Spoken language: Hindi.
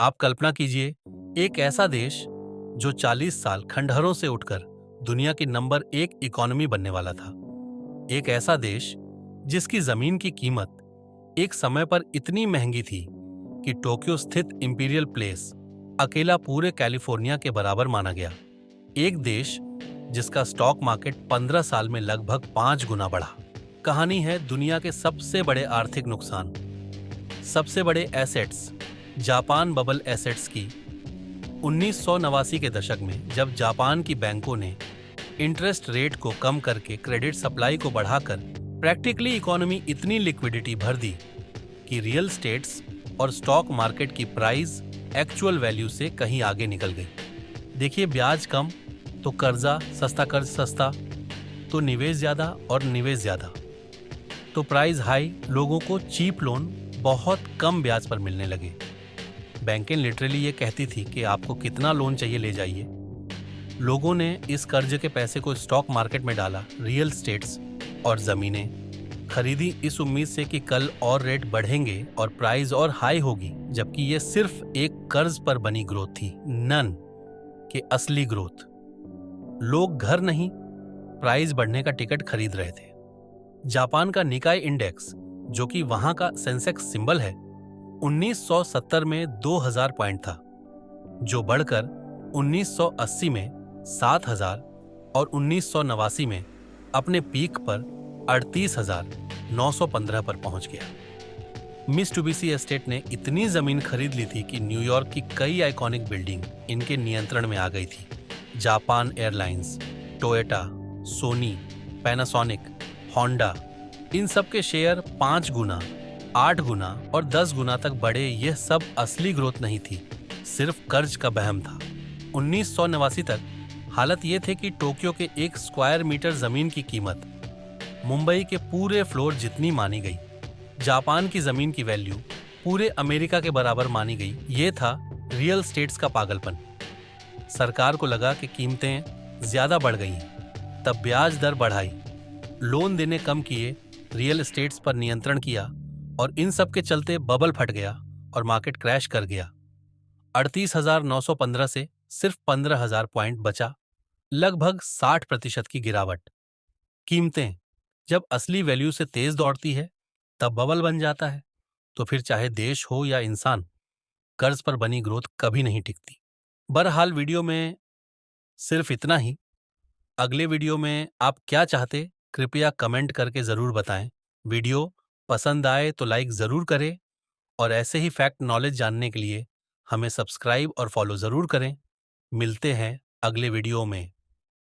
आप कल्पना कीजिए, एक ऐसा देश जो 40 साल खंडहरों से उठकर दुनिया की नंबर 1 इकोनॉमी बनने वाला था। एक ऐसा देश जिसकी जमीन की कीमत एक समय पर इतनी महंगी थी कि टोक्यो स्थित इंपीरियल प्लेस अकेला पूरे कैलिफोर्निया के बराबर माना गया। एक देश जिसका स्टॉक मार्केट 15 साल में लगभग 5 गुना बढ़ा। कहानी है दुनिया के सबसे बड़े आर्थिक नुकसान, सबसे बड़े एसेट्स, जापान बबल एसेट्स की। 1989 के दशक में जब जापान की बैंकों ने इंटरेस्ट रेट को कम करके क्रेडिट सप्लाई को बढ़ाकर प्रैक्टिकली इकोनॉमी इतनी लिक्विडिटी भर दी कि रियल स्टेट्स और स्टॉक मार्केट की प्राइस एक्चुअल वैल्यू से कहीं आगे निकल गई। देखिए, ब्याज कम तो कर्जा सस्ता, कर्ज सस्ता तो निवेश ज्यादा, और निवेश ज्यादा तो प्राइस हाई, लोगों को चीप लोन बहुत कम ब्याज पर मिलने लगे। बैंकें लिटरली ये कहती थी कि आपको कितना लोन चाहिए ले जाइए। लोगों ने इस कर्ज के पैसे को स्टॉक मार्केट में डाला, रियल स्टेट्स और जमीनें खरीदी इस उम्मीद से कि कल और रेट बढ़ेंगे और प्राइस और हाई होगी, जबकि ये सिर्फ एक कर्ज पर बनी ग्रोथ थी, नन के असली ग्रोथ। लोग घर नहीं, प्राइस बढ़ने का टिकट खरीद रहे थे। जापान का निकाई इंडेक्स, जो कि वहां का सेंसेक्स सिंबल है, 1970 में 2000 पॉइंट था, जो बढ़कर 1980 में 7000 और 1989 में अपने पीक पर 38,915 पर पहुंच गया। मित्सुबिशी एस्टेट ने इतनी जमीन खरीद ली थी कि न्यूयॉर्क की कई आइकॉनिक बिल्डिंग इनके नियंत्रण में आ गई थी। Japan Airlines, Toyota, Sony, Panasonic, Honda, इन सब के शेयर 5 गुना, 8 गुना और 10 गुना तक बढ़े। यह सब असली ग्रोथ नहीं थी, सिर्फ कर्ज का बहम था। 1989 तक हालत यह थे कि टोक्यो के 1 स्क्वायर मीटर जमीन की कीमत मुंबई के पूरे फ्लोर जितनी मानी गई। जापान की जमीन की वैल्यू पूरे अमेरिका के बराबर मानी गई। यह था रियल स्टेट्स का पागलपन। सरकार को लगा कि कीमतें ज्यादा बढ़ गई हैं, तब ब्याज दर बढ़ाई, लोन देने कम किए, रियल एस्टेट्स पर नियंत्रण किया, और इन सब के चलते बबल फट गया और मार्केट क्रैश कर गया। 38,915 से सिर्फ 15,000 पॉइंट बचा, लगभग 60% की गिरावट। कीमतें जब असली वैल्यू से तेज दौड़ती है तब बबल बन जाता है। तो फिर चाहे देश हो या इंसान, कर्ज पर बनी ग्रोथ कभी नहीं टिकती। बहरहाल, वीडियो में सिर्फ इतना ही। अगले वीडियो में आप क्या चाहते, कृपया कमेंट करके जरूर बताएं। वीडियो पसंद आए तो लाइक जरूर करें, और ऐसे ही फैक्ट नॉलेज जानने के लिए हमें सब्सक्राइब और फॉलो जरूर करें। मिलते हैं अगले वीडियो में।